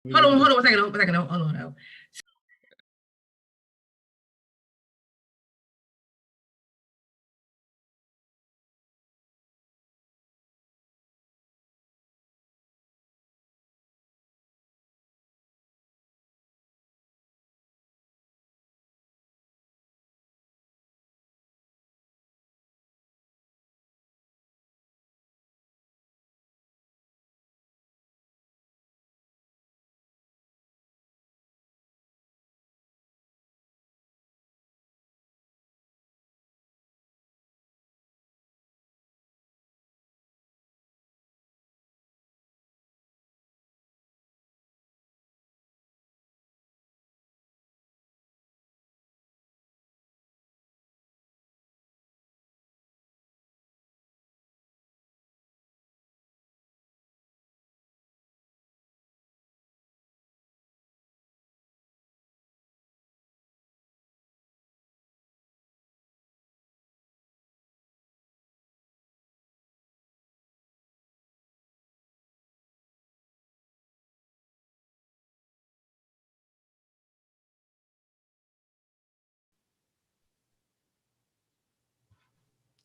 Hold on one second. Hold on. No.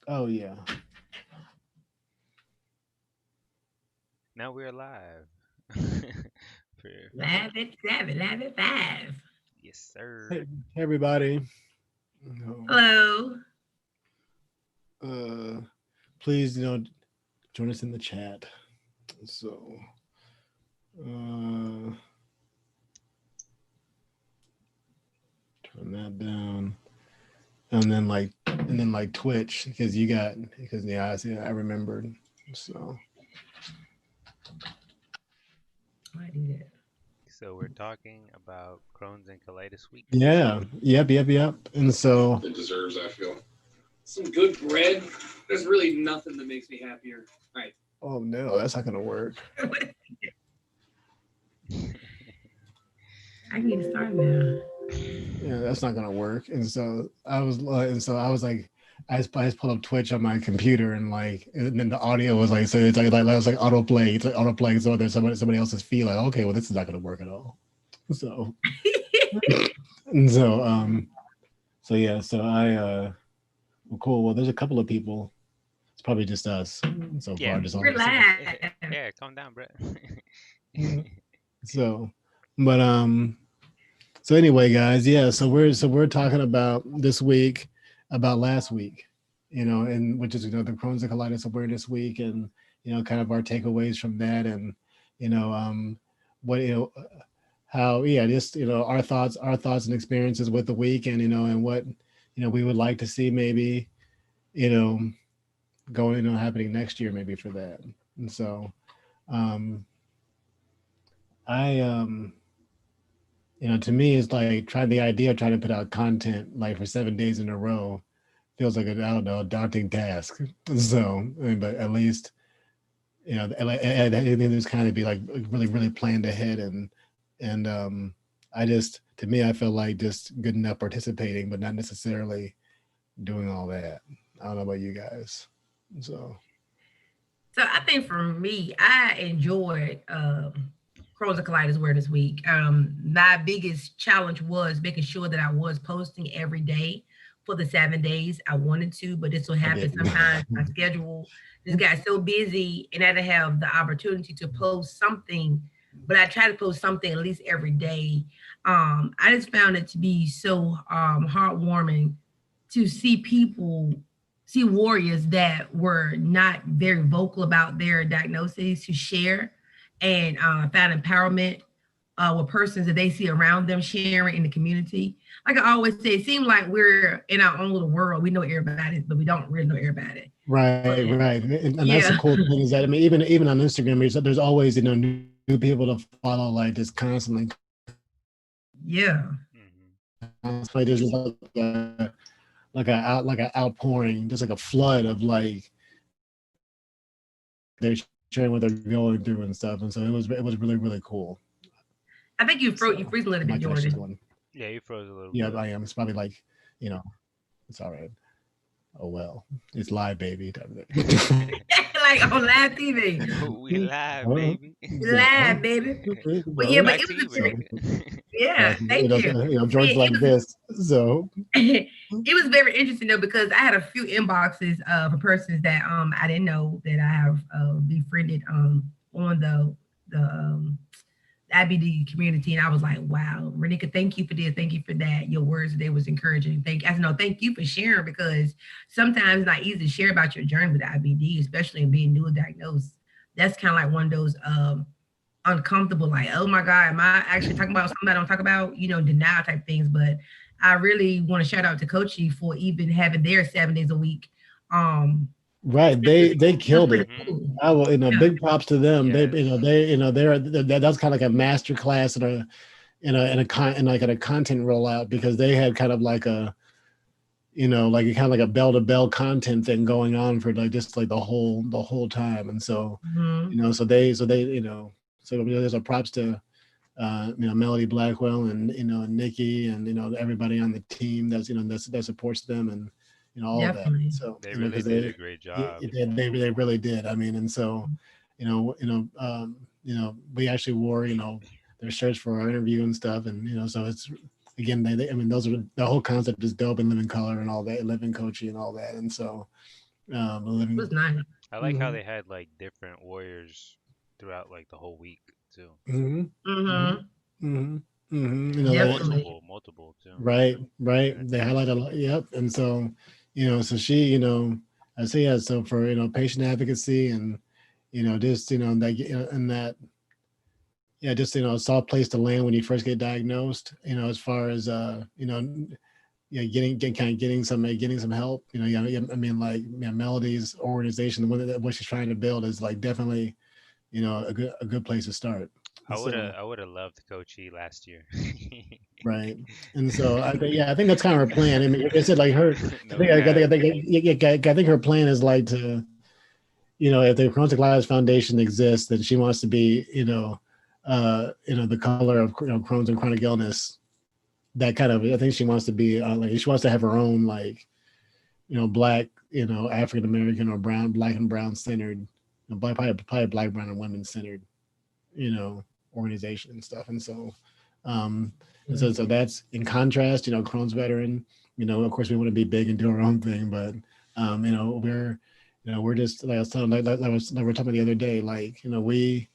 Oh yeah. Now we're live. Perfect. Live at 7, live at 5. Yes, sir. Hey everybody. Hello. Uh, please, join us in the chat. So, uh, turn that down, and then like Twitch because yeah, I remembered. So I do that. So we're talking about Crohn's and colitis week. yeah, yep. And so It deserves, I feel. Some good bread. There's really nothing that makes me happier. Right. oh no, that's not gonna work. I need to start now. Yeah, that's not gonna work. And so I was like, I just pulled up Twitch on my computer and then the audio was like, so it was like autoplay. It's like autoplay. So there's somebody else's feel like, okay, well, this is not gonna work at all. So and so yeah, so well, cool. Well, there's a couple of people. It's probably just us so Yeah. far. Just We're all live. Yeah, calm down, bro. so, but So anyway, guys, yeah. So we're talking about this week, about last week, and which is the Crohn's and Colitis Awareness Week, and kind of our takeaways from that, and you know what how just our thoughts and experiences with the week, and what we would like to see maybe you know going happening next year maybe for that, and so um I to me, it's like trying the idea of trying to put out content like for 7 days in a row feels like I don't know, a daunting task. So, but at least anything that's kind of be like really, really planned ahead, and I just to me, I feel like just good enough participating, but not necessarily doing all that. I don't know about you guys. So, So I think for me, I enjoyed Crows and Colliders Word this week. My biggest challenge was making sure that I was posting every day for the 7 days I wanted to, but this will I happen didn't. sometimes. My schedule just got so busy and I didn't have the opportunity to post something, but I try to post something at least every day. I just found it to be so heartwarming to see people, see warriors that were not very vocal about their diagnoses to share and found empowerment with persons that they see around them sharing in the community. Like I always say, it seems like we're in our own little world. We know everybody, but we don't really know everybody. Right, But right, and that's the yeah, cool thing is that I mean, even on Instagram, there's always new people to follow, like just constantly yeah. Hmm. like there's just like a outpouring, just like a flood of they're sharing what they're going through and stuff, and so it was really really cool. I think you So freeze a little my bit, connection's Jordan. going. Yeah, you froze a little Yeah, bit. I am. It's probably like you know, it's all right. Oh well, it's live, baby. like on live TV. We live, Uh, baby. Live, baby. But yeah, well, but Back it to was you, a very, Renika. yeah, thank you. But George yeah, like this. So it was very interesting though because I had a few inboxes for persons that I didn't know that I have befriended on the IBD community, and I was like, wow, Renika, thank you for this, thank you for that. Your words today was encouraging. I know, thank you for sharing because sometimes it's not easy to share about your journey with IBD, especially in being newly diagnosed. That's kind of like one of those uncomfortable, like, oh my God, am I actually talking about something I don't talk about, denial type things. But I really want to shout out to Coachy for even having their 7 days a week. right, they It was killed pretty it. Hmm. cool. I will, Yeah. big props to them. Yes. That's kind of like a master class and like a content rollout because they had kind of like a like kind of like a bell to bell content thing going on for like just like the whole time. And so Mhm. so they so there's a props to Melody Blackwell and Nikki and everybody on the team that supports them and all of that. Definitely. So They really because did a great job. they really did. I mean, and so we actually wore their shirts for our interview and stuff, and so it's again I mean those are the whole concept is dope and living color and all that, living coaching and all that, and so It living. was nice. I like how Hmm. they had like different warriors throughout like the whole week too. Hmm. Hmm. Hmm. Hmm. Hmm. And Definitely. multiple too. Right. And They highlight a lot. Yep. And so, so she, I say yeah. So for patient advocacy and just that and that yeah, just a soft place to land when you first get diagnosed. As far as yeah, getting some help. Yeah, I mean, like Melody's organization, what she's trying to build is like definitely a good place to start. And so I would have loved Coach E last year. right. And so I think that's kind of her plan. I mean, like I said, like her, No cap. I think her plan is like to, if the Crohn's Colitis Foundation exists, then she wants to be, the color of Crohn's and chronic illness. That kind of, I think she wants to be like she wants to have her own like, black, African American or brown, black and brown centered, probably black, brown, and women centered, you know, organization and stuff. Um, and so that's in contrast, Crohn's veteran, of course we want to be big and do our own thing, but we're just like I was telling, like we were talking about the other day, like, we,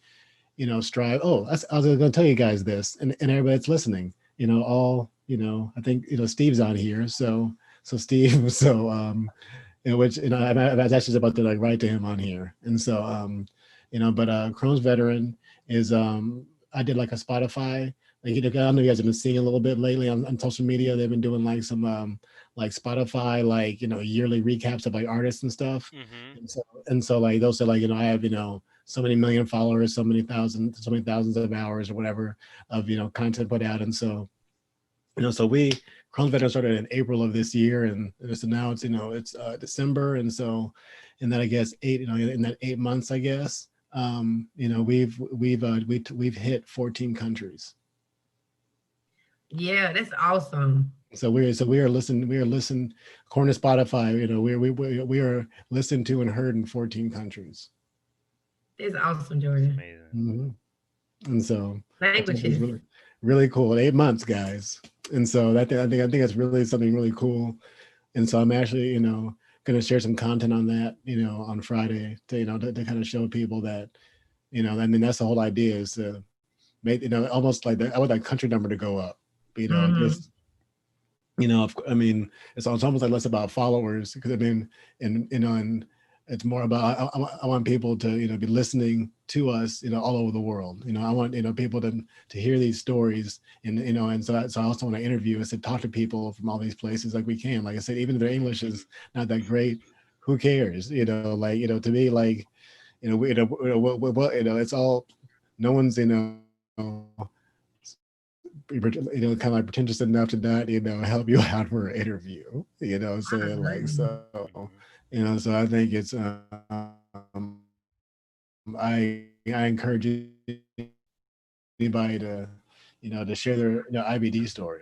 strive. Oh, I was going to tell you guys this and everybody that's listening, all, I think, Steve's on here. So Steve, so, which, I was actually about to like write to him on here. And so, but Crohn's veteran is I did like a Spotify. Like, I don't know if you guys have been seeing a little bit lately on social media. They've been doing like some like Spotify, like, yearly recaps of like artists and stuff. Hmm. And so like they'll say like, I have, so many million followers, so many thousands of hours or whatever of content put out. And so, so Crohn's veteran started in April of this year, and so now it's December, and so, and then I guess in that 8 months, I guess, we've hit 14 countries. Yeah, that's awesome. So we are listened according to Spotify. We are listened to and heard in 14 countries. That's awesome, That's Jordan. amazing. Hmm. And so that's Languages. really cool. 8 months, guys. And so I think that's really something really cool. And so I'm actually, going to share some content on that, on Friday to kind of show people that, I mean, that's the whole idea is to make, almost like I want that country number to go up, Hmm. just, I mean, it's almost like less about followers because I mean, and it's more about I want people to be listening to us all over the world. I want people to hear these stories and so I also want to interview us and talk to people from all these places like we can. Like I said, even if their English is not that great, who cares? Like to me, like it's all no one's kind of like pretentious enough to not help you out for an interview, so I like agree. so Hmm. so I think it's I encourage anybody to share their IBD story.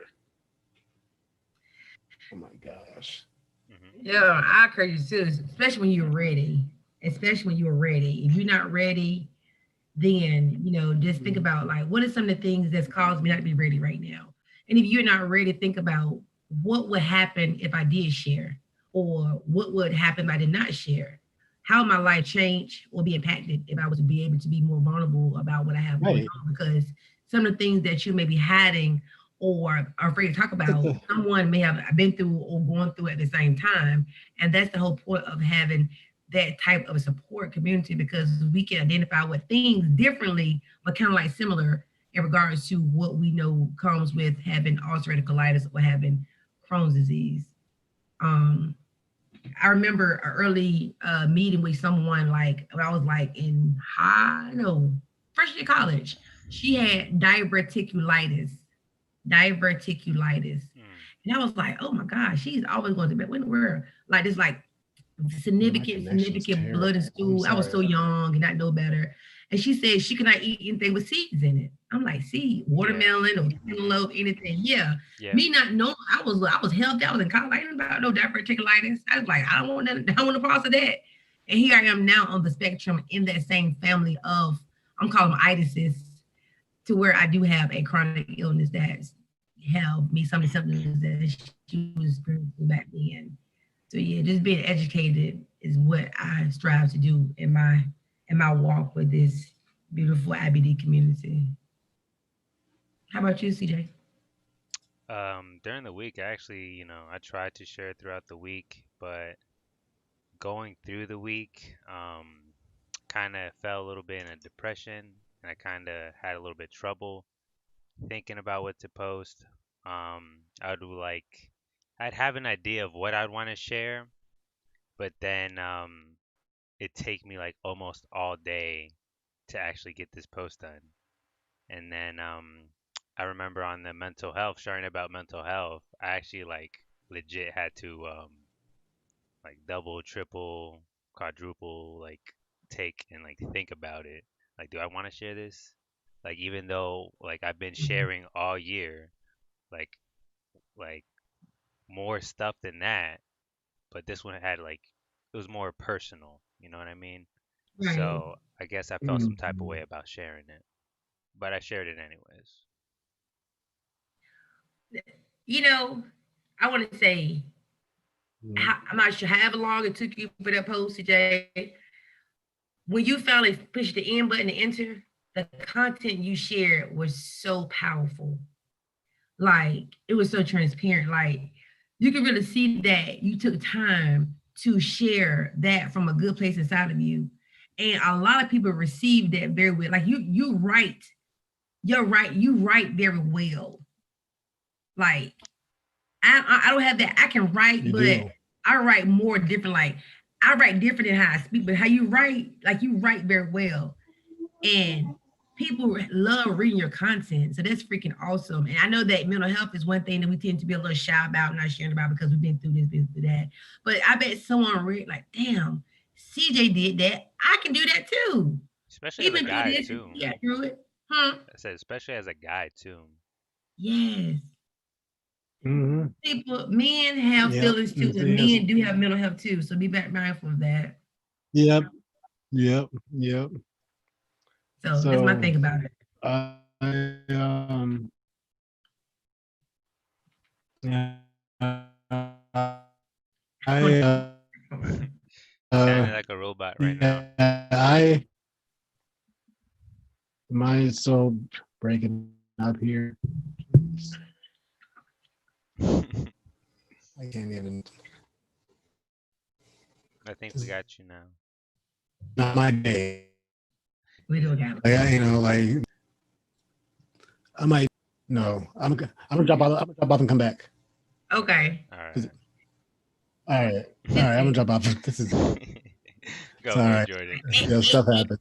Oh my gosh. Hmm. Yeah, I encourage you too, especially when you're ready. especially when you're ready. If you're not ready, then just think about like what are some of the things that's caused me not to be ready right now. And if you're not ready, think about what would happen if I did share, or what would happen if I did not share. How my life change or be impacted if I was to be able to be more vulnerable about what I have going Right. on. Because some of the things that you may be hiding or are afraid to talk about, someone may have been through or going through at the same time. And that's the whole point of having that type of a support community, because we can identify what things differently, but kind of like similar in regards to what we know comes with having ulcerative colitis or having Crohn's disease. Um, I remember an early meeting with someone like when I was like in high, no, freshman year college. She had diverticulitis. Mm. And I was like, oh my gosh, she's always going to bed. When we're like this, like Man, my significant, connection's significant blood in terrible. I'm stool. I was sorry. so young and not know better. And she said she could not eat anything with seeds in it. I'm like, seed, Yeah. watermelon or Mhm. cantaloupe, anything. Yeah. Yeah. Me not knowing, I was healthy. I was in college. I didn't know about no diverticulitis. I was like, I don't want nothing, I don't want to process that. And here I am now on the spectrum in that same family of, I'm calling them itises, to where I do have a chronic illness that's have me some of the symptoms that she was experiencing back then. So yeah, just being educated is what I strive to do in my walk with this beautiful IBD community. How about you, CJ? During the week, I actually, I tried to share throughout the week, but going through the week, kind of fell a little bit in a depression, and I kind of had a little bit trouble thinking about what to post. I would like, I'd have an idea of what I'd want to share, but then it'd take me like almost all day to actually get this post done. And then I remember on the mental health, sharing about mental health, I actually like legit had to like double, triple, quadruple like take and like think about it. Like, do I want to share this? Like, even though like I've been sharing all year, like like more stuff than that, but this one had like it was more personal. You know what I mean? Right. So I guess I felt some type of way Mhm. about sharing it, but I shared it anyways. You know, I want to say, Mhm. I'm not sure however long it took you for that post, CJ. When you finally pushed the end button to enter, the content you shared was so powerful. Like it was so transparent. Like you could really see that you took time to share that from a good place inside of you. And a lot of people receive that very well. Like you write, you're right, you write very well. Like I don't have that. I can write, You but do. I write more different. Like I write different than how I speak, but how you write, like you write very well. And people love reading your content. So that's freaking awesome. And I know that mental health is one thing that we tend to be a little shy about, not sharing about because we've been through this, been through that. But I bet someone read like, damn, CJ did that. I can do that too. Especially He as a been through guy this, too. he got through it. Huh? I said especially as a guy too. Yes. Hmm. People, men have Yep. feelings too, And so, and yes. men do have mental health too. So be back mindful of that. Yep. Yep. Yep. So that's my So thing about it. I I You sounded like a yeah, robot right now. I mine is so breaking up here. I can't even. I think we It's got you now. not my day. We do got Like like I might. No, I'm gonna drop out. I'm gonna drop off and come back. okay. All 'Cause- right. all right, all right. I'm gonna drop off. This is it's Go all for it, right. Jordan. Yeah, stuff happens.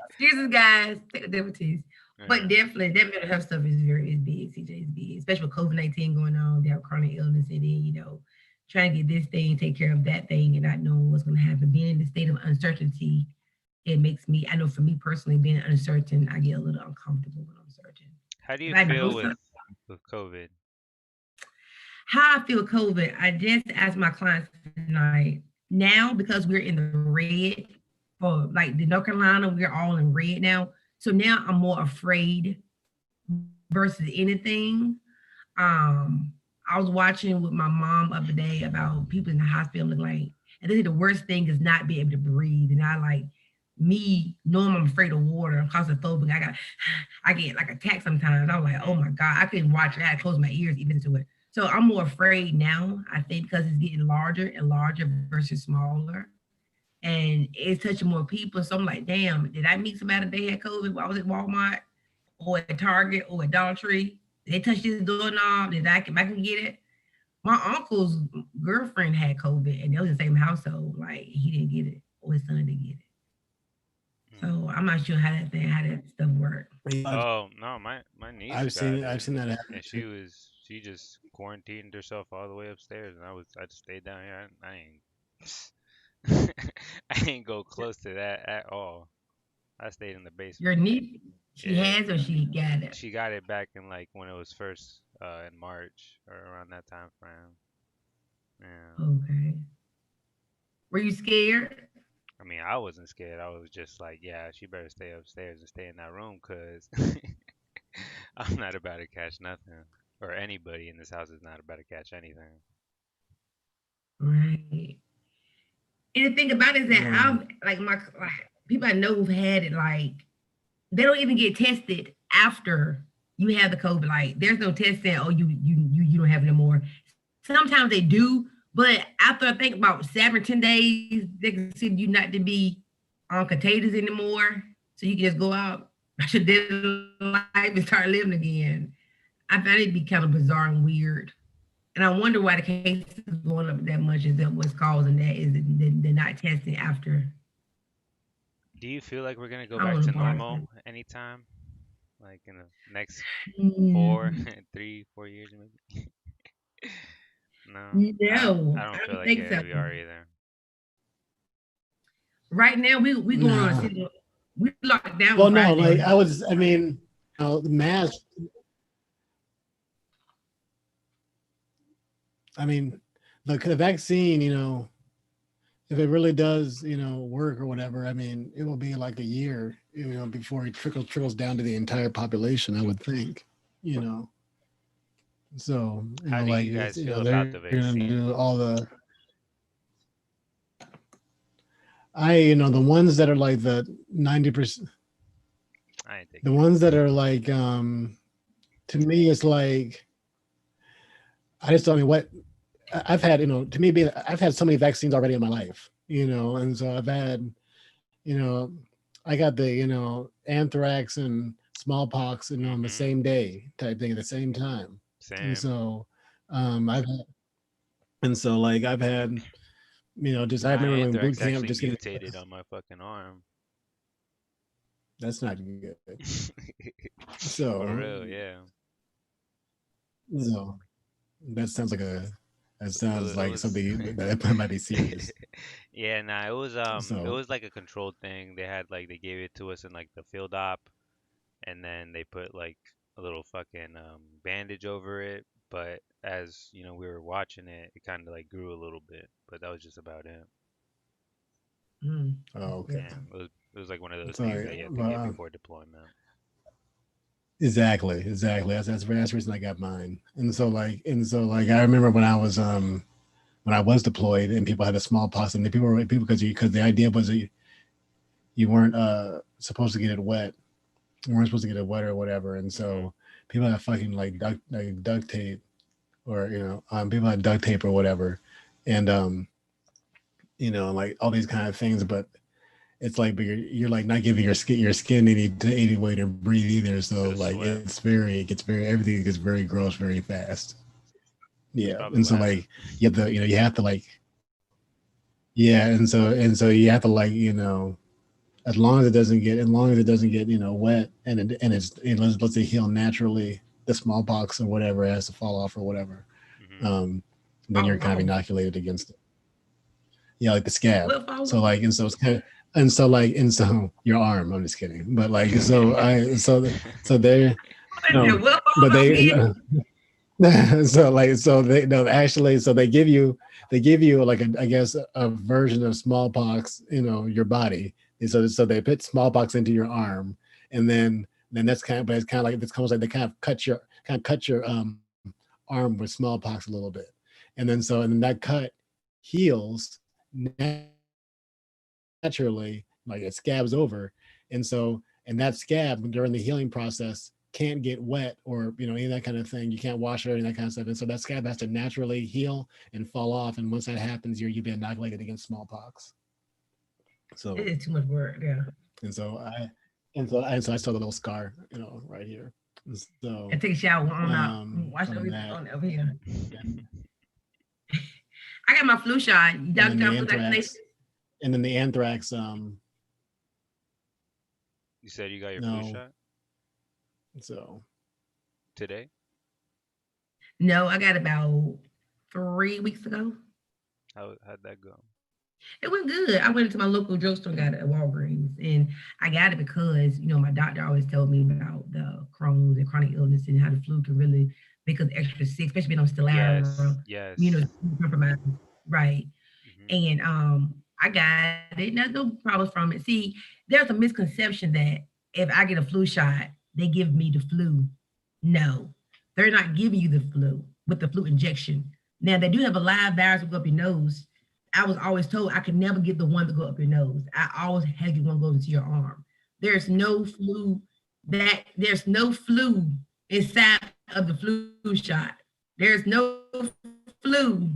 Excuses, guys. Take the difficulties. But Uh-huh. definitely, that mental health stuff is big. CJ is big, especially with COVID-19 going on. They have chronic illness, and then trying to get this thing, take care of that thing, and not knowing what's going to happen. Being in the state of uncertainty, it makes me. I know for me personally, being uncertain, I get a little uncomfortable when I'm certain. How do If you I know feel something, with COVID? how I feel COVID, I just asked my clients tonight. Now, because we're in the red, for like the North Carolina, we're all in red now. So now I'm more afraid versus anything. I was watching with my mom the other day about people in the hospital looking like, and they say the worst thing is not being able to breathe. And I like me knowing I'm afraid of water, I'm claustrophobic. I get like attacked sometimes. I was like, oh my God, I couldn't watch it. I had to close my ears even to it. So I'm more afraid now, I think, because it's getting larger and larger versus smaller. And it's touching more people. So I'm like, damn, did I meet somebody that had COVID while I was at Walmart or at Target or at Dollar Tree? Did they touch this doorknob? Did I can get it? My uncle's girlfriend had COVID and they was in the same household. Like he didn't get it, or his son didn't get it. Mm. So I'm not sure how that stuff worked. Oh no, my niece got I've it, seen that happen and too. she just quarantined herself all the way upstairs, and I just stayed down here. I ain't go close to that at all. I stayed in the Your basement. niece, she Yeah, has or she got it. she got it back in like when it was first in March or around that time frame. Yeah. Okay. Were you scared? I mean, I wasn't scared. I was just like, yeah, she better stay upstairs and stay in that room, cause I'm not about to catch nothing, or anybody in this house is not about to catch anything. Right. And the thing about it is that Um, I've like people I know who've had it like they don't even get tested after you have the COVID. Like there's no test saying, oh, you don't have it anymore. Sometimes they do, but after I think about 7 or 10 days, they consider you not to be contagious anymore. So you can just go out, your daily life and start living again. I find it to be kind of bizarre and weird. And I wonder why the cases going up that much. Is that what's causing that? Is it they're not testing after? Do you feel like we're gonna go I back want to to watch normal it. anytime? Like in the next four, Mm, 3, 4 years maybe? No, no, I don't I feel don't like think it. so. We are either. Right now, we going on a no. city. We locked down Well, on no, like Friday. I mean, the mask. I mean, the vaccine, if it really does, work or whatever, I mean, it will be like a year, before it trickles down to the entire population, I would think, you know. So, How do like you it's, guys feel about they're the gonna do vaccine? all the ones that are like the 90%, I ain't taking the it. ones that are like, to me, it's like, I just don't know what I've had, to me, I've had so many vaccines already in my life, and so I've had, you know, I got the, anthrax and smallpox, on the Mm-hmm. same day type thing at the same time. And Same. so, I've had, and so like I've had, just I My remember when boot anthrax camp actually just getting, mutated on my fucking arm. that's not good. For So, real, yeah. so that sounds It like was something that might be serious. yeah, nah, it So, was like a controlled thing. They gave it to us in like the field op, and then they put like a little fucking bandage over it. But as you know, we were watching it, it kind of like grew a little bit, but that was just about it. Mm, oh, okay. Yeah, it was like one of those things Sorry. that you have to get before deployment. Exactly. That's the reason I got mine. And so like I remember when I was deployed and people had a smallpox and the people because the idea was that you weren't supposed to get it wet. You weren't supposed to get it wet or whatever. And Hmm. so people had fucking like duct tape or people had duct tape or whatever. And like all these kind of things, but it's like but you're like not giving your skin any way to breathe either. So Go like sweat. everything gets very gross very fast. That's Yeah, probably and what so like happened. you have to like yeah, and so you have to like as long as it doesn't get wet let's say heal naturally, the smallpox or whatever has to fall off or whatever. Hmm. Um, then oh you're kind of no, inoculated against it. Yeah, like the scab. what So fall? like and so it's kind of and so your arm. I'm just kidding, but like so they no, What but fall they again? so they no actually so they give you like I guess a version of smallpox your body And so they put smallpox into your arm, and then that's kind of, but it's almost like they kind of cut your arm with smallpox a little bit, and then that cut heals naturally, like it scabs over, and that scab during the healing process can't get wet or any of that kind of thing. You can't wash it or any of that kind of stuff, and so that scab has to naturally heal and fall off. And once that happens, you've been inoculated against smallpox. It So is too much work. Yeah. and so I and so I saw the little scar, right here. And so I take a shower on out. Wash from everything that, on over here. and I got my flu shot. You and got then the your flu vaccination? anthrax, and then the anthrax. You said you got your flu No, shot so today? No, I got about 3 weeks ago. How'd that go? It went good. I went to my local drugstore and got it at Walgreens. And I got it because, my doctor always told me about the Crohn's and chronic illness and how the flu can really make us extra sick, especially being on Yes, Stelara, yes. compromised. Right. Hmm. And I got it. There's no problems from it. See, there's a misconception that if I get a flu shot, they give me the flu. No, they're not giving you the flu with the flu injection. Now they do have a live virus that go up your nose. I was always told I could never get the one to go up your nose. I always had to get one that goes into your arm. There's no flu there's no flu inside of the flu shot. There's no flu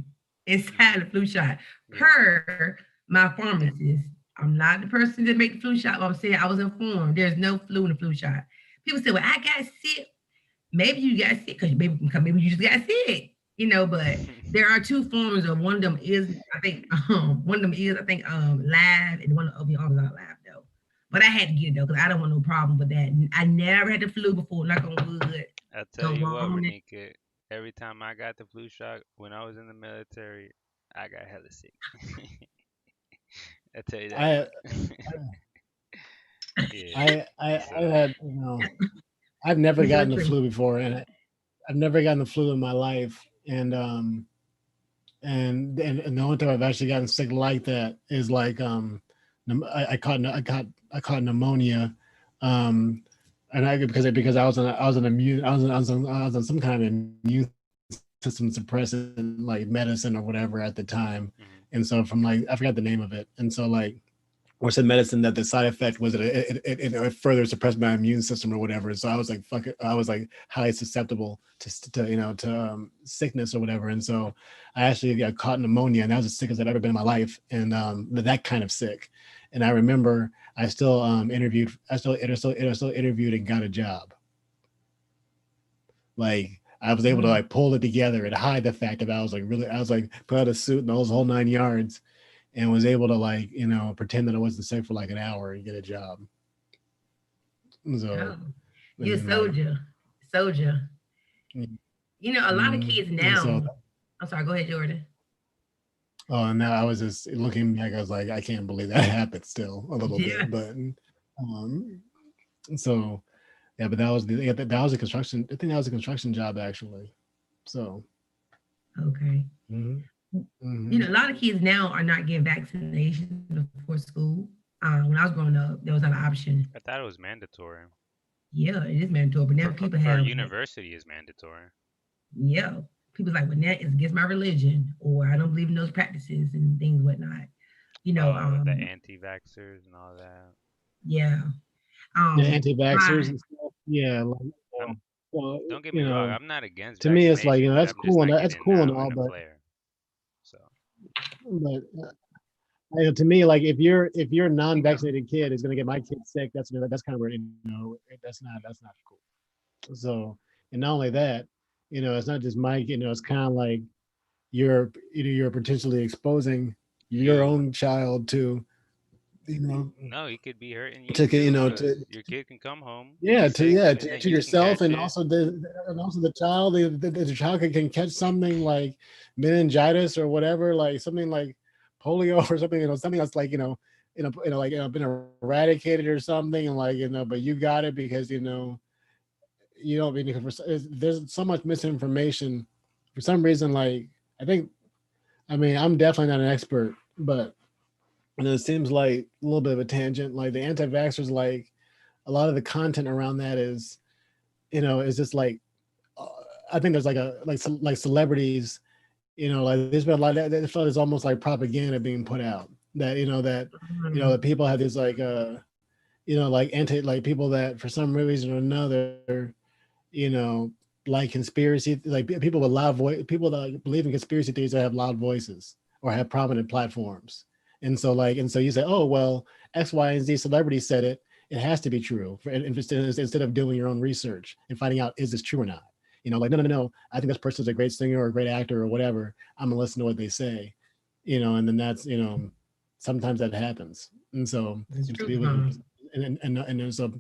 inside the flu Hmm. shot. Yeah. Per my pharmacist. I'm not the person that make the flu shot, but I'm saying I was informed there's no flu in the flu shot. People say, well, I got sick. Maybe you got sick maybe you just got sick, but there are two forms of one of them is I think one of them is I think live and one of the others not live though. But I had to get it though because I don't want no problem with that. I never had the flu before, knock on wood. I tell Don't you what, want it. Renika, every time I got the flu shot when I was in the military, I got hella sick. I tell you that I much. Yeah. I So, had I've never It's your gotten the truth. flu before, and I've never gotten the flu in my life, and the only time I've actually gotten sick like that is like I caught pneumonia, um, and I because I was on immune I was on some kind of immune system suppressant like medicine or whatever at the time, mhm. and so from like I forgot the name of it, and so like or said medicine that the side effect was that it further suppressed my immune system or whatever. So I was like, fuck it. I was like highly susceptible to sickness or whatever. And so I actually got caught pneumonia, and that was the sickest I've ever been in my life, and that kind of sick. And I remember I still still interviewed and got a job. Like I was able to Mm. like pull it together and hide the fact that I was like put out a suit and those whole 9 yards, and was able to like pretend that I wasn't sick for like an hour and get a job. So Oh, and you're a then like soldier. Soldier. A lot of kids and so now. I'm sorry, go ahead, Jordan. oh, and now I was just looking back. I was like, I can't believe that happened still a little Yeah. bit, but um, so yeah, but that was a construction. I think that was a construction job actually. So Okay. hmm hmm A lot of kids now are not getting vaccinations before school. When I was growing up, there was not an option. I thought it was mandatory. Yeah, it is mandatory, but now people For have like, university is mandatory. yeah, people's like, well, that is against my religion, or I don't believe in those practices and things whatnot. You know, Oh, the um, anti-vaxxers and all that. yeah. the My anti-vaxxers and stuff. Yeah, like, I'm well, Don't get me wrong, I'm not against to me, it's like vaccination, but that's I'm just cool and not that's getting cool and now all, in a player. So, but to me, like if you're a non-vaccinated kid is going to get my kid sick, that's kind of where that's not cool. So, and not only that, it's not just Mike. It's kind of like you're potentially exposing your you, own child to you know no, he could be hurting you to too, to because your kid can come home, be yeah sick, and then to you can yourself, catch and it. also the child the child can catch something like meningitis or whatever, like something like polio or something, something that's like like been eradicated or something, and like but you got it because you don't mean there's so much misinformation for some reason. Like I think, I mean, I'm definitely not an expert, but and it seems like a little bit of a tangent. Like the anti-vaxxers, like a lot of the content around that is, is just like, uh, I think there's like like celebrities, like there's been a lot that felt is almost like propaganda being put out that, that people have this like, like like people that for some reason or another, you know, like conspiracy, like people with loud voice, people that believe in conspiracy theories that have loud voices or have prominent platforms. And so you say, oh, well, X, Y, and Z celebrity said it. It has to be true instead of doing your own research and finding out, is this true or not? Like, no, no, no, no. I think this person's a great singer or a great actor or whatever. I'm gonna listen to what they say, and then that's, sometimes that happens. And so, It's and to true, be able huh? to, and there's a,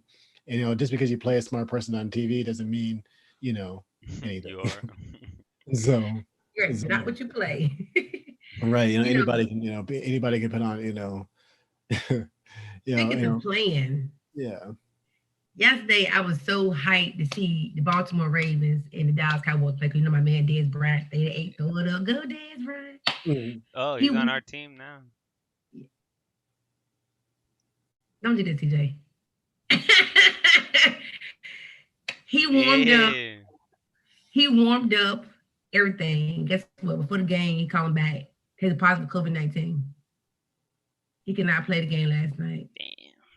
just because you play a smart person on TV doesn't mean, you know, anything. You are. So, You're so, not what you play. right, You know, anybody can, anybody can put on, speaking of playing, yeah. yesterday I was so hyped to see the Baltimore Ravens and the Dallas Cowboys play. 'Cause you know my man Dez Bryant, they ate throw it up, go Dez Bryant. Mhm. Oh, He he's on our team now. don't do that, TJ. he warmed up. Hey. He warmed up everything. Guess what? Before the game, he called back. Tested positive COVID-19. He could not play the game last night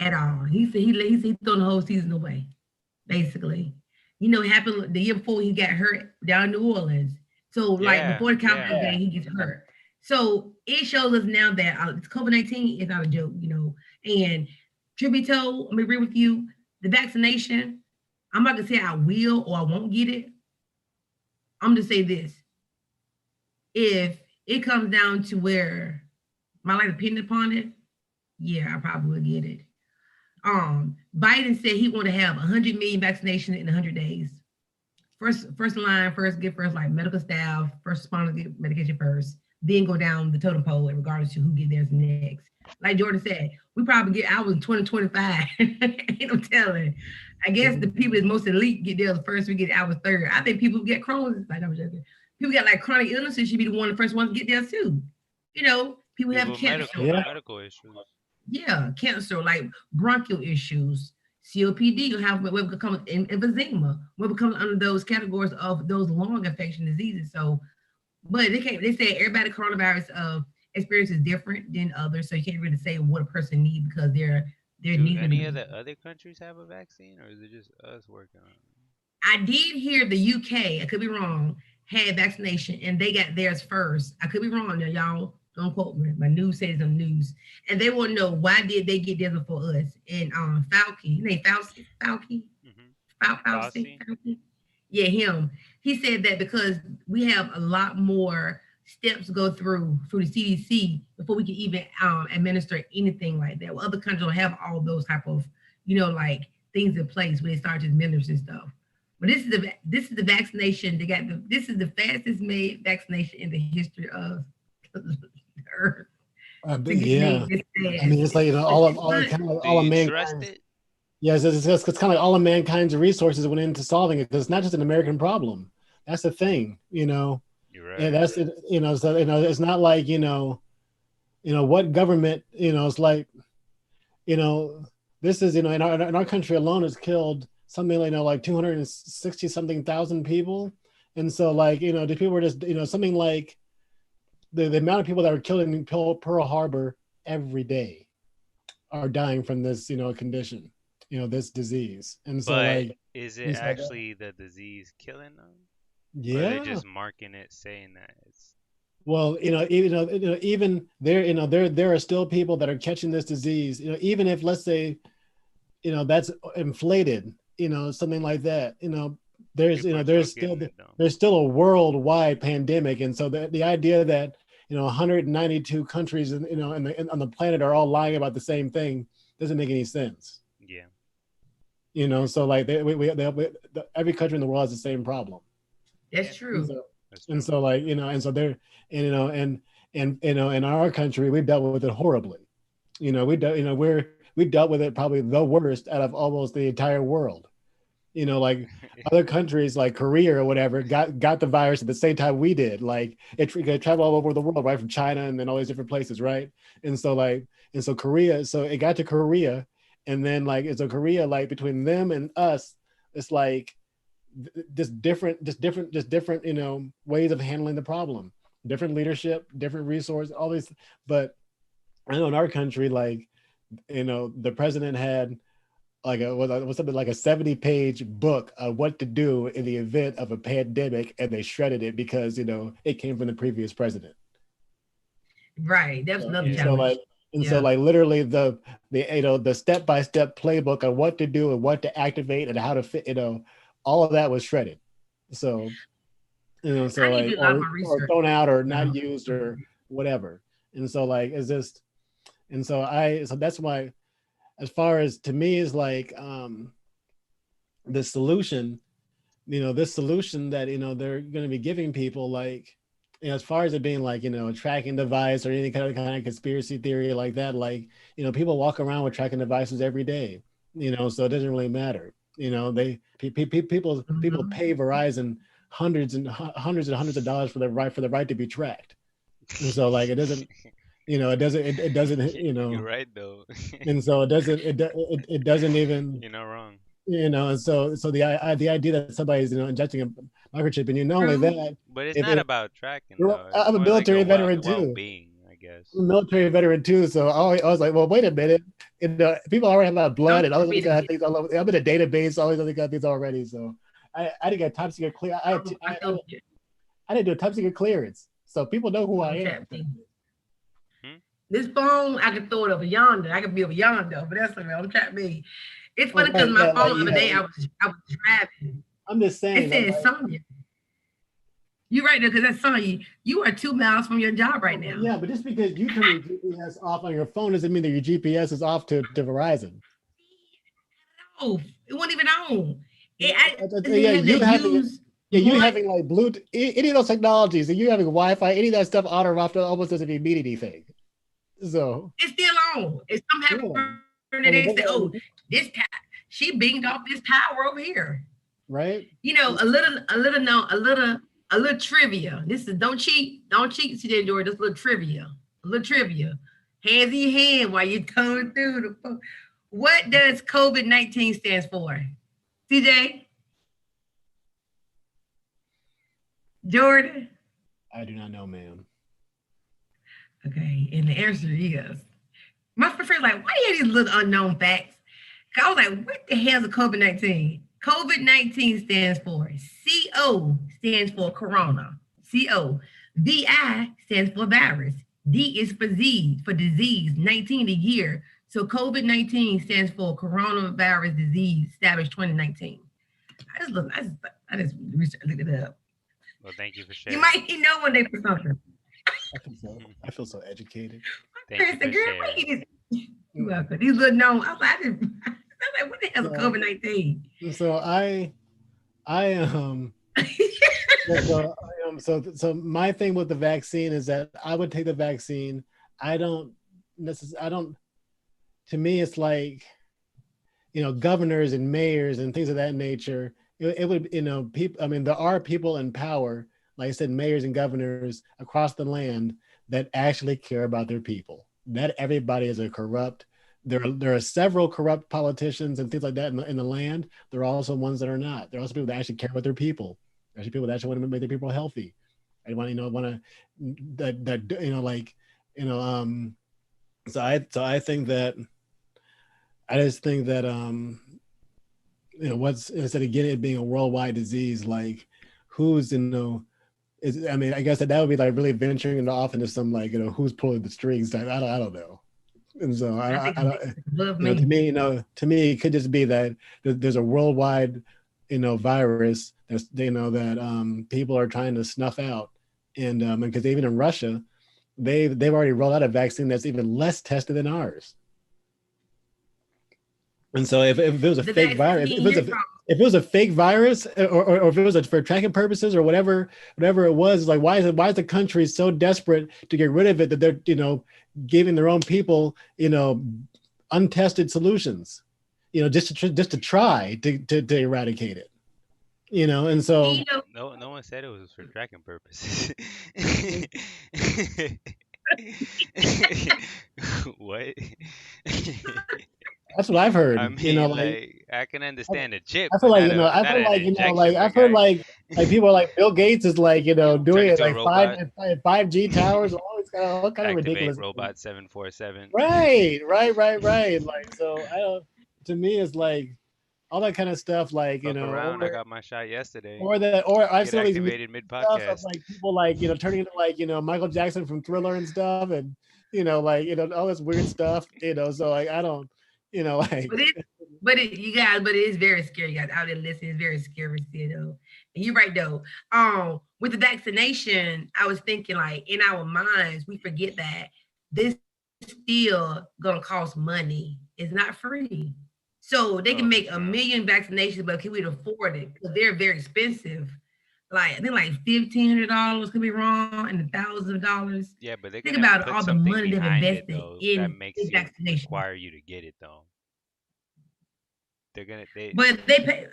Damn. at all. He said he threw the whole season away, basically. It happened the year before he got hurt down in New Orleans. So, like, Yeah, before the Cowboys yeah. game, he gets hurt. So, it shows us now that COVID-19 is not a joke. And truth be told, I'm going to agree with you. The vaccination, I'm not going to say I will or I won't get it. I'm going to say this. If it comes down to where my life depended upon it, yeah, I probably would get it. Biden said he want to have 100 million vaccinations in 100 days. First line, first get first, like medical staff, first responders get medication first, then go down the totem pole in regards to who get theirs next. Like Jordan said, we probably get ours in 2025. Ain't no telling. I guess the people that's most elite get theirs first, we get ours third. I think people who get Crohn's, like I'm joking. People got like chronic illnesses should be the one the first ones to get theirs too. People have People with cancer. medical issues. Yeah, cancer, like bronchial issues, COPD, you have what becomes emphysema, what becomes under those categories of those lung infection diseases. So, but they say everybody coronavirus experience is different than others, so you can't really say what a person needs because they're Do needing. any of the other countries have a vaccine, or is it just us working on it? I did hear the UK, I could be wrong, had vaccination and they got theirs first. I could be wrong now, y'all. Don't quote me. My news says on news. And they want to know why did they get theirs before us? And Fauci, his name Fauci, Bossy? Fauci. Yeah, him. He said that because we have a lot more steps to go through the CDC before we can even administer anything like that. Well, other countries don't have all those type of, like things in place where they start to administer stuff. But this is the vaccination. This is the fastest made vaccination in the history of the earth. To get Yeah. made this I mean, fast. it's like, Do all of you trust mankind. it? Yes, it's kind of like all of mankind's resources went into solving it because it's not just an American problem. That's the thing, You're right. and that's it. So it's not like what government, it's like, this is, in our country alone has killed something like 260 something thousand people, and so like the people were just something like the amount of people that were killed in Pearl Harbor every day are dying from this condition, this disease, and so But like is it things like that. actually the disease killing them? Or are they Yeah. just marking it saying that it's Well, even there are still people that are catching this disease. Even if let's say, that's inflated, something like that. There's people are still there's still getting it though? there's still a worldwide pandemic, and so the idea that 192 countries on the planet are all lying about the same thing doesn't make any sense. Yeah. So like every country in the world has the same problem. That's true. That's true. And so like and so they're and in our country we've dealt with it horribly. We dealt with it probably the worst out of almost the entire world. You know, like other countries like Korea or whatever got the virus at the same time we did. Like it traveled all over the world, right, from China and then all these different places, right? And so like and so Korea, so it got to Korea, and then like and so Korea, like between them and us, it's like just different, you know, ways of handling the problem, different leadership, different resource, all these. But I know in our country, like, you know, the president had like was something like a 70-page book on what to do in the event of a pandemic, and they shredded it because, you know, it came from the previous president. Right. That's another And so Yeah. challenge. like and so Yeah. like literally the you know the step-by-step playbook on what to do and what to activate and how to fit, you know, all of that was shredded. So, you know, so I need to like do a lot of my or research. thrown out or not Yeah. used or whatever. And so like it's just and so that's why, as far as to me, is like the solution, you know, this solution that, you know, they're going to be giving people, like, you know, as far as it being like, you know, a tracking device or any kind of conspiracy theory like that, like, you know, people walk around with tracking devices every day, you know, so it doesn't really matter. You know, people Mhm. pay Verizon hundreds and hundreds of dollars for the right to be tracked. And so like it doesn't, you know, it doesn't, you You're know, right though. and so it doesn't even, You're not wrong. you know, and so the idea that somebody's, you know, injecting a microchip, and you not only True. that, But it's not if about tracking well, though. It's I'm a more like a military veteran too. well-being, I guess. I'm a military veteran too, so I was like, well, wait a minute, you know, people already have a lot of blood Don't and all those other forget kind of it. things all over. I'm in a database, all these other kind of things already. So I didn't get top secret clear. I told you. I didn't do a top secret clearance, so people know who I Don't am. chat me. Hmm? This phone, I can throw it over yonder. I can be over yonder, but that's okay. Don't chat me. It's Oh funny because right, my yeah, like phone the other yeah. day I was driving. I'm just It saying that, says like, Sonya. You right there because that's Sonya. You are 2 miles from your job right well, now. yeah, but just because you turn your GPS off on your phone doesn't mean that your GPS is off to Verizon. Oh, it wasn't even on. I didn't Yeah, have that you having use yeah, you one. having like Bluetooth, any of those technologies, and you having Wi-Fi, any of that stuff on or off, almost doesn't even mean anything. So It's still on. It's some yeah, happened and I mean, they say, oh, this she binged off this tower over here. right? You know, a little trivia. This is don't cheat, CJ Jordan. This little trivia, a little trivia. Hands in your hand while you're going through the phone. What does COVID-19 stands for? CJ Jordan. I do not know, ma'am. Okay, and the answer is my friend like, why do you have these little unknown facts? I was like, what the hell is COVID-19? COVID-19 stands for CO stands for corona. CO. VI stands for virus. D is for Z for disease. 19 the year. So COVID-19 stands for coronavirus disease established 2019. I just researched, looked it up. Well, thank you for You sharing. might know when they put something. I feel so educated. Thank you Chris, the for girl, sharing. look at this. You welcome. These little known. I was like, what the hell is So, COVID-19? so I so my thing with the vaccine is that I would take the vaccine. I don't necessarily. I don't. To me, it's like, you know, governors and mayors and things of that nature. It would, you know, people. I mean, there are people in power, like I said, mayors and governors across the land that actually care about their people. Not everybody is a corrupt. There are several corrupt politicians and things like that in the land. There are also ones that are not. There are also people that actually care about their people. There's actually people that actually want to make their people healthy. I want, you know, want to that you know, like, you know, so I think that I just think that you know, what's, instead of getting it being a worldwide disease, like, who's, you know, is, I mean, I guess that would be like really venturing off into some, like, you know, who's pulling the strings type. I don't know. And so I think I don't, it's above you know, me. to me, it could just be that there's a worldwide, you know, virus that's, you know, that people are trying to snuff out, and because even in Russia, they've already rolled out a vaccine that's even less tested than ours. And so if it was a The fake virus, vaccine, here's the if it was a fake virus, or if it was for tracking purposes or whatever it was, like, why is the country so desperate to get rid of it that they're, you know, giving their own people, you know, untested solutions? just to try to eradicate it, and so You know, No one said it was for tracking purposes. What? that's what I've I heard. mean, Like like I can understand a chip, I feel but like not a I not feel an like injection, my I've heard guy. like people are like Bill Gates is like Turn doing it into a like robot. 5G towers, all kind of Activate ridiculous. robot 747. Right. Like so, I don't. To me, it's like all that kind of stuff, like Fuck around. I got my shot yesterday. or I've Get seen all these memes activated mid and stuff of podcast. like people like turning into like Michael Jackson from Thriller and stuff, and like all this weird stuff. So like I don't, like but you guys, but it is very scary, guys. Out there listening, it's very scary still. And you're right though. With the vaccination, I was thinking like in our minds, we forget that this still gonna cost money. It's not free. So they can Oh, for make a sure. million vaccinations, but can we afford it? Because they're very expensive. Like I think like $1,500 could be wrong, and $1,000. Yeah, but they're Think gonna about put all the something money they've behind it invested though that in makes it vaccination. require you to get it though. They're gonna they But they pay.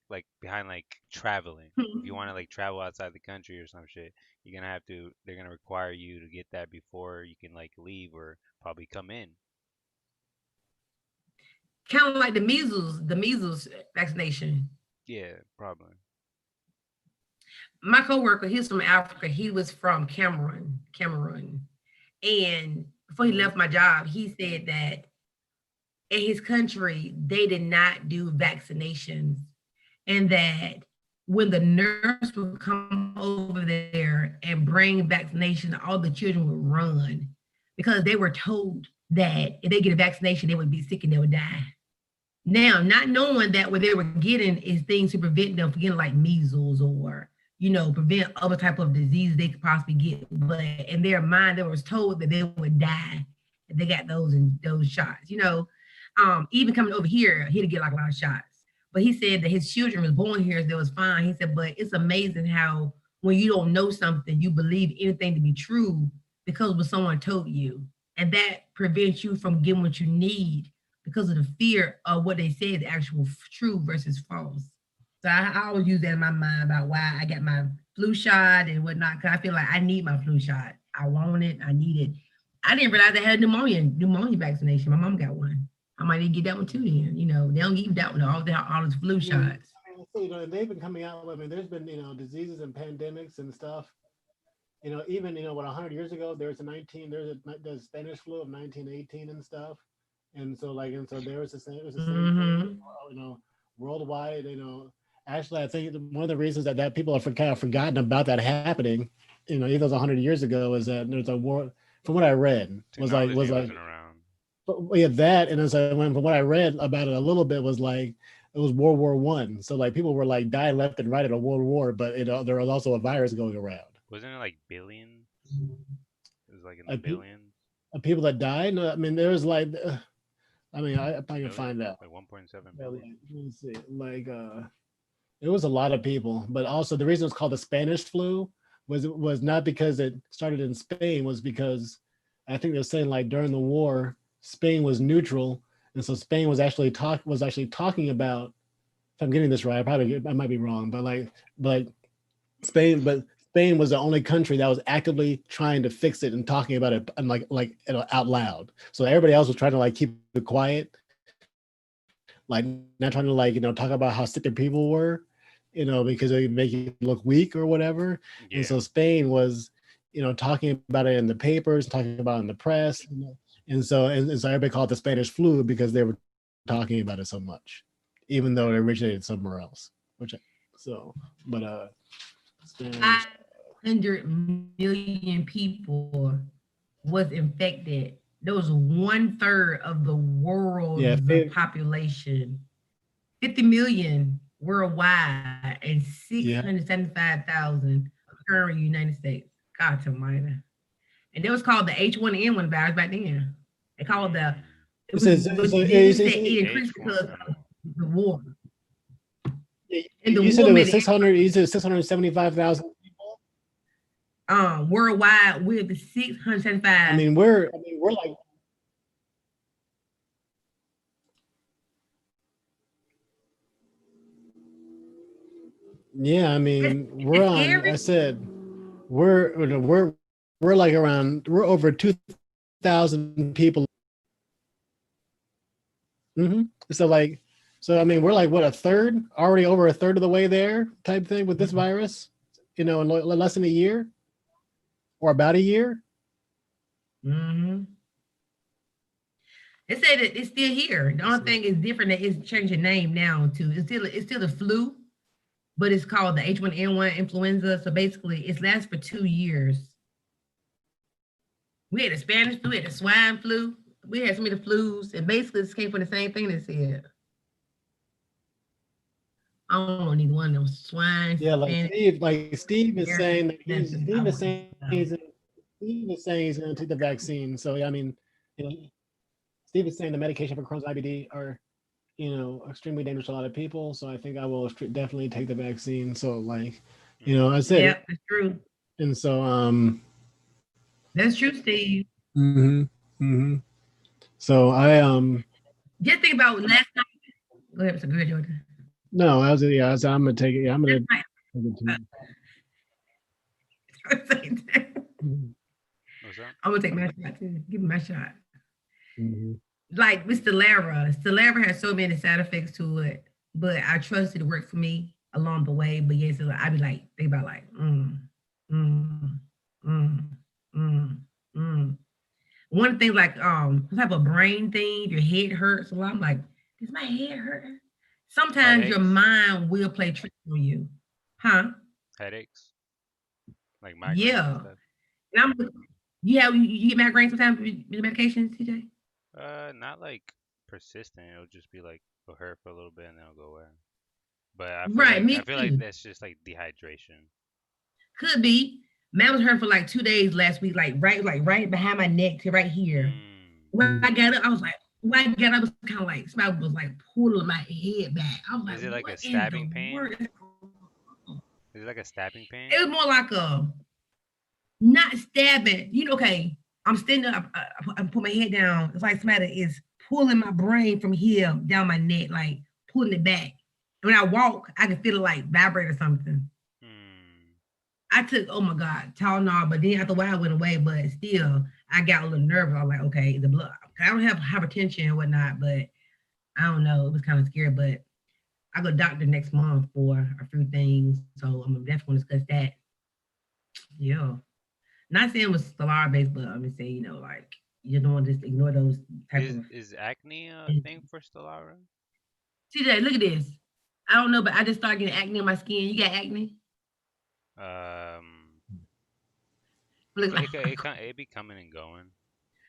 like behind like traveling. If you want to like travel outside the country or some shit, they're gonna require you to get that before you can like leave or probably come in. Kind of like the measles vaccination. Yeah, probably. My coworker, he's from Africa. He was from Cameroon, and before he left my job, he said that in his country they did not do vaccinations, and that when the nurse would come over there and bring vaccination, all the children would run because they were told that if they get a vaccination, they would be sick and they would die. Now, not knowing that what they were getting is things to prevent them from getting like measles or, prevent other type of disease they could possibly get. But in their mind, they was told that they would die if they got those shots. Even coming over here, he'd get like a lot of shots. But he said that his children was born here, so it was fine. He said, but it's amazing how when you don't know something, you believe anything to be true because what someone told you. And that prevents you from getting what you need because of the fear of what they say is actual true versus false. So I always use that in my mind about why I got my flu shot and whatnot. Because I feel like I need my flu shot. I want it. I need it. I didn't realize I had pneumonia vaccination. My mom got one. I might need to get that one too. Then they don't give you that one. All those flu shots. so, they've been coming out. I mean, there's been diseases and pandemics and stuff. Even what 100 years ago there was the Spanish flu of 1918 and stuff, and so there was the same. It was the same thing. Mm-hmm. Worldwide. Actually, I think one of the reasons that people have kind of forgotten about that happening, even though it was 100 years ago, is that there's a war. From what I read, Technology wasn't around. but yeah, that, and as I went from what I read about it a little bit was like it was World War One. So like people were like dying left and right in a world war, but there was also a virus going around. Wasn't it like billions? It was like in the Like billions. people that died. No, I mean there was like, I mean I probably can Billion? find out. Like 1.7 Let billion. me see. Like it was a lot of people, but also the reason it's called the Spanish flu was not because it started in Spain, was because I think they're saying like during the war Spain was neutral, and so Spain was actually talking about. If I'm getting this right, I might be wrong, but Spain was the only country that was actively trying to fix it and talking about it and out loud. So everybody else was trying to like keep it quiet, like not trying to talk about how sick their people were, because they make you look weak or whatever. Yeah. And so Spain was, talking about it in the papers, talking about it in the press, and so everybody called it the Spanish flu because they were talking about it so much, even though it originated somewhere else. Spanish. 500 million people was infected. That was 1/3 of the world's population. 50 million worldwide and Yeah. 675,000 occurring in the United States. God almighty. And that was called the H1N1 virus back then. They called it increased because of the war. And you said it was 600. You said 675,000 people. Worldwide, we're the 675. I mean, we're like Yeah, I mean, we're It's on. I scary. said we're like around. We're over 2,000 people. hmm So like, so I mean, we're like what, a third, already over a third of the way there, type thing with this virus. In less than a year or about a year. Mm-hmm. They say that it's still here. The only So, thing is different that it's changing name now to it's still the flu, but it's called the H1N1 influenza. So basically, it's lasts for 2 years. We had the Spanish flu, we had the swine flu, we had some of the flus, and basically this came from the same thing. They said I don't know neither one of them swine, yeah, Spanish, Like Steve is saying that he's nothing. I wouldn't know. Steve is saying he's going to take the vaccine. So yeah, I mean, you know, Steve is saying the medication for Crohn's IBD are extremely dangerous to a lot of people. So I think I will definitely take the vaccine. So like, I Hmm. said Yeah, it, that's true. and so That's true, Steve. hmm hmm so I Just think about last night. Go ahead, go ahead, Jordan. no, I was yeah, I said I'm gonna take it. Yeah, I'm gonna Last take night. it too. Mhm. What's up? I'm gonna take my shot too. Give me my shot. Mhm. Like with Stellara. Stellara has so many side effects to it, but I trust it to work for me along the way. But yes, I be like, think about like, mm, mm, mm, mm. One of the things like some type of brain thing, your head hurts a lot. I'm like, does my head hurt? Sometimes your Headaches? mind will play tricks on you. Huh? Headaches? Like migraines and Yeah. stuff? And you get migraines sometimes with the medications, TJ? Not like persistent. It'll just be like it'll hurt for a little bit and then it'll go away. But Right, I me feel like too. that's just like dehydration. Could be. Man was hurting for like 2 days last week, like right behind my neck to right here. Mm. When I got up, I was like, when I got up, it was kind of like somebody was like pulling my head back. I was like, Is it like a what in the stabbing pain? world is going on? Is it like a stabbing pain? It was more like a not stabbing. Okay, I'm standing up, I put my head down. It's like somebody is pulling my brain from here down my neck, like pulling it back. And when I walk, I can feel it like vibrate or something. Hmm. I took, oh my God, Tylenol, but then after a while it went away, but still, I got a little nervous. I was like, okay, the blood. I don't have hypertension and whatnot, but I don't know. It was kind of scary, but I go to doctor next month for a few things. So I'm definitely going to discuss that. Yeah. Not saying it was Stellar based, but I'm just saying, like, you don't just ignore those type of Is acne a things. thing for Stellara? TJ, look at this. I don't know, but I just started getting acne on my skin. You got acne? Um, Look like, it be coming and going,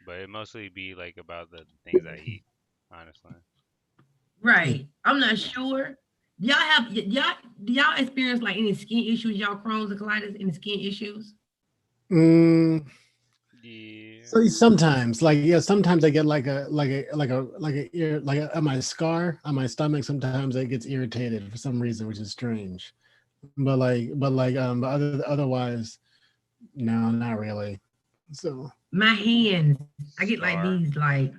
but it mostly be like about the things I eat, honestly. right. I'm not sure. Do y'all experience like any skin issues, y'all Crohn's and colitis, any skin issues? Mm, Yeah. so sometimes, like yeah, sometimes I get like a ear on my scar on my stomach. Sometimes it gets irritated for some reason, which is strange. But otherwise, no, not really. So My hands, I get like Scar. these like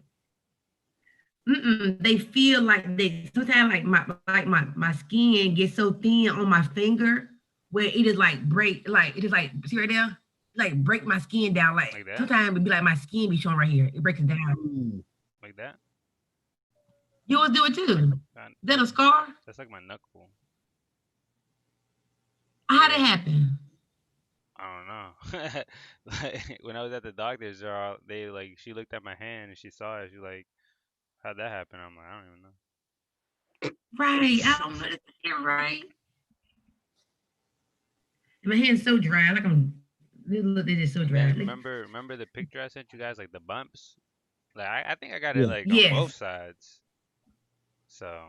they feel like they sometimes like my skin gets so thin on my finger where it is like break like it is like see right there like break my skin down like Like that? sometimes it be like my skin be showing right here it breaks it down. mm, Like that? Yours do it too. God, That a scar? that's like my knuckle. How did it Yeah. happen? I don't know. Like when I was at the doctor's, they like she looked at my hand and she saw it. She like, how'd that happen? I'm like, I don't even know. Right, I don't know this right. My hand's so dry, like look, it is so And dry. then Like, remember the picture I sent you guys, like the bumps. Like I think I got it yeah. like on yes, both sides. So,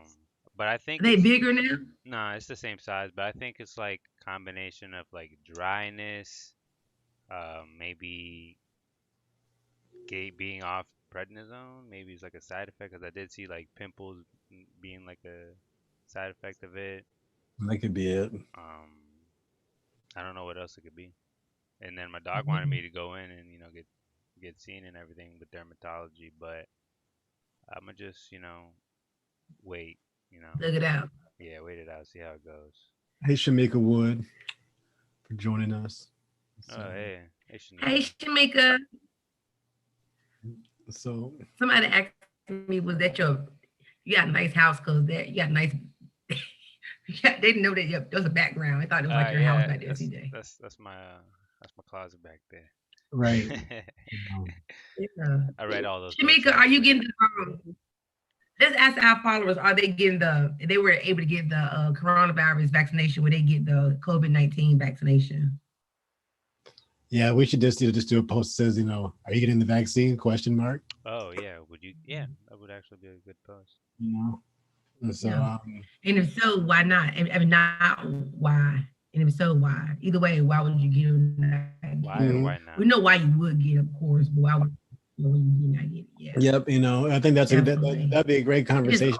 but I think they it's bigger now. nah, it's the same size. But I think it's like combination of like dryness, maybe being off prednisone. Maybe it's like a side effect because I did see like pimples being like a side effect of it. That could be it. Um, I don't know what else it could be. And then my doc wanted me to go in and get seen and everything with dermatology, but I'ma just wait. You know, Look it out. yeah, wait it out, see how it goes. Hey, Shamika Wood, for joining us. Oh, So, hey, Hey, Shanika. Shamika. so Somebody asked me, was that you got a nice house? Cause that you got a nice. They didn't know that there was a background. I thought it was like your house Yeah, back there, CJ. that's my closet back right. there. You know, Yeah. I read all those books Shamika, are you actually. getting let's ask our followers, are they getting they were able to get the coronavirus vaccination, where they get the COVID-19 vaccination? yeah, we should just do a post that says, are you getting the vaccine? Question mark. Oh yeah, would you? Yeah, that would actually be a good post. You know, and so Yeah. And if so, why not? If not, why? And if so, why? Either way, why would you get it? Not get Why it? or mhm. why We not? know why you would get it, of course, but why would you not get it? Yeah, Yep. I think definitely. that'd be a great It is. conversation.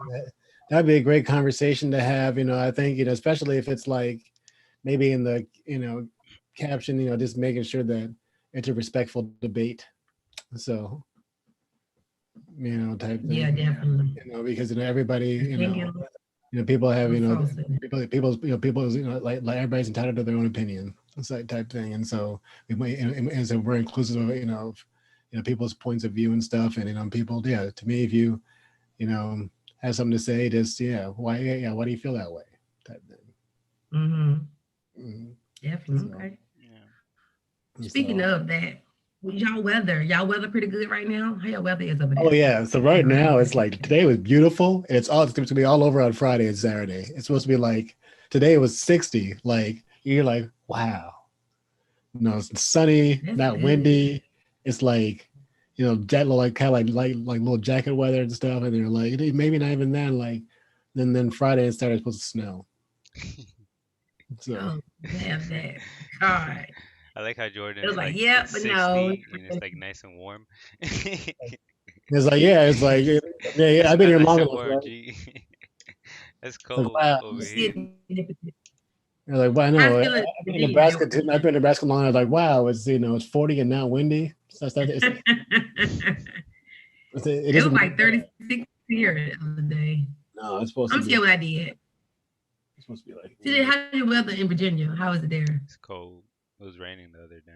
That'd be a great conversation to have. I think especially if it's like maybe in the caption, just making sure that it's a respectful debate. So type Yeah, thing. definitely. Because everybody, I can't get a people have, little sauce in it. people's, like everybody's entitled to their own opinion. It's that type thing. And so and so we're inclusive of, people's points of view and stuff. And, people, yeah, to me, if you, you know, have something to say, just, why do you feel that way? Type thing. Mm-hmm. Mhm. Definitely. So, Okay. Yeah. Speaking so, of that, y'all weather pretty good right now? How y'all weather is over oh there? yeah. So right now it's like today was beautiful, and it's going to be all over on Friday and Saturday. It's supposed to be like today it was 60. Like you're like, wow. No, it's sunny, That's not good. windy. It's like, jet like kind of like little jacket weather and stuff. And they're like, maybe not even then. Like, then Friday and Saturday supposed to snow. So Oh, have that. God. I like how It was Jordan's like, like yeah, it's but no. 60 and it's like nice and warm. it's like, yeah, it's like, yeah, It's I've been not here nice long and enough, warm, right? G. It's It's like, cold wow. over here. Significant. You're like, well, I I know. feel it. I've been in Nebraska too. I've been in Nebraska long. I was like, wow, it's 40 and not windy. So it It was doesn't. like 36 here the other day. No, it's supposed to I'm be. scared what I did. It's supposed to be like. See, how's your weather in Virginia? How is it there? It's cold. It was raining the other day.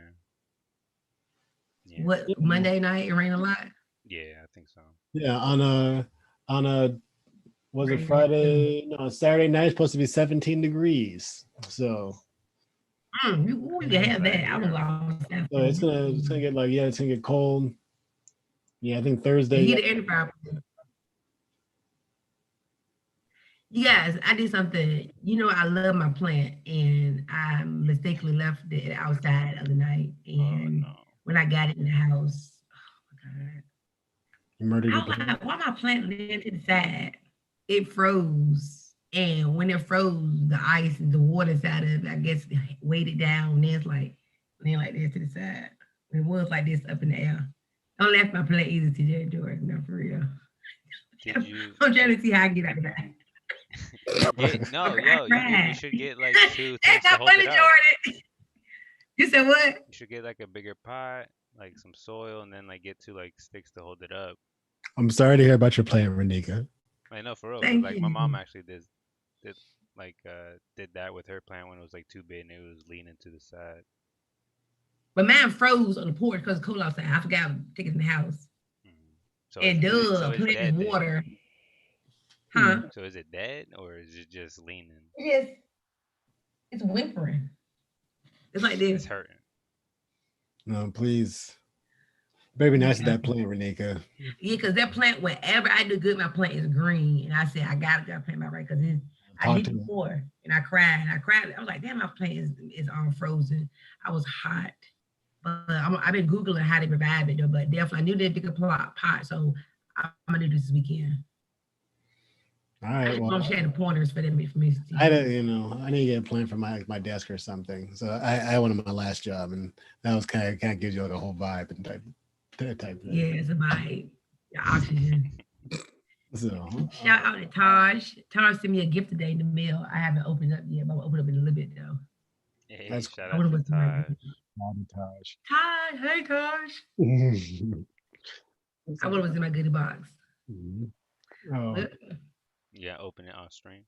Yeah. What, Monday night it rained a lot? Yeah, I think so. Yeah, on a was it Rain too. Friday? No, Saturday night it's supposed to be 17 degrees. You can have Same that. I was here. outside. So it's gonna get it's gonna get cold. Yeah, I think The Thursday. heater and the fire. You guys, I did something. I love my plant, and I mistakenly left it outside the other night. Oh And no. when I got it in the house, oh my God, You murdered I your was plant. like, why my plant laying to the side? It froze. And when it froze, the ice, the water side of it, I guess, weighted down. And it's like, laying like this to the side. It was like this up in the air. Don't laugh my plant either, TJ George. No, for real. Did you I'm trying to see how I get out of that. get no, Okay, I yo, you cried. should get like two That's things to not hold funny, it up. Jordan. You said what? You should get like a bigger pot, like some soil, and then like get two like sticks to hold it up. I'm sorry to hear about your plant, Renika. I know for real, cause Thank like my mom you. actually did did that with her plant when it was like too big and it was leaning to the side. But mine froze on the porch because it's cold outside. I forgot to take it in the house. Mhm. So And so it's put it dead in then. water. Huh? Hmm. So is it dead or is it just leaning? Yes. It's whimpering. It's like this. It's hurting. No, please. Very nice of Yeah. that plant, Renika. Yeah, because that plant, wherever I do good, my plant is green. And I said, I gotta plant my right because I Talk did to it me. before and I cried. I cried. I was like, damn, my plant is on frozen. I was hot. But I've been Googling how to revive it though, but definitely I knew they did a pot, so I'm gonna do this weekend. All I right. just Well, want to share the pointers for me to I see. don't, I need to get a plan for my desk or something. So I had one of my last job, and that was kind of gives you like a whole vibe and type Yeah, thing. it's about the oxygen. So Shout out to Taj. Taj sent me a gift today in the mail. I haven't opened it up yet, but I'll open it up in a little bit though. Hey, that's shout I out wonder to what's in my Taj. gift. sabotage. Taj, hey Taj. I wonder what's in my goodie box. Oh, Look, Yeah, open it on stream.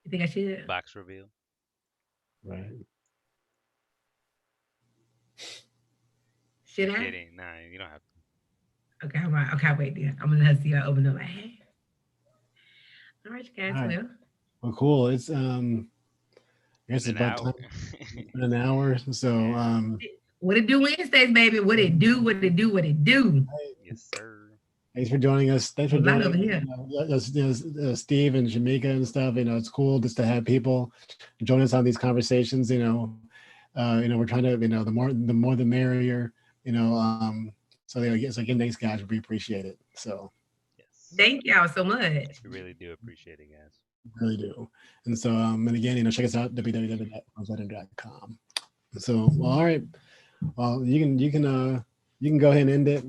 You think I should? Box reveal. Right. Should I? Kidding. Nah, you don't have to. Okay, I'm right. Okay, wait then. I'm gonna see her open up like, hey. All right, you guys. All right. Well, Well, cool. It's I guess In it's an about hour. time. It's been an hour. So what it do Wednesdays, baby? What it do? What it do? What it do? Yes, sir. thanks for joining us. Thanks A for lot joining over here. Steve and Shamika and stuff. It's cool just to have people join us on these conversations. We're trying to, the more the merrier. So again, thanks guys. We appreciate it. So Yes. Thank y'all so much. We really do appreciate it, guys. really do. And so and again, check us out www.crohnlegend.com. So well, all right. Well, you can go ahead and end it.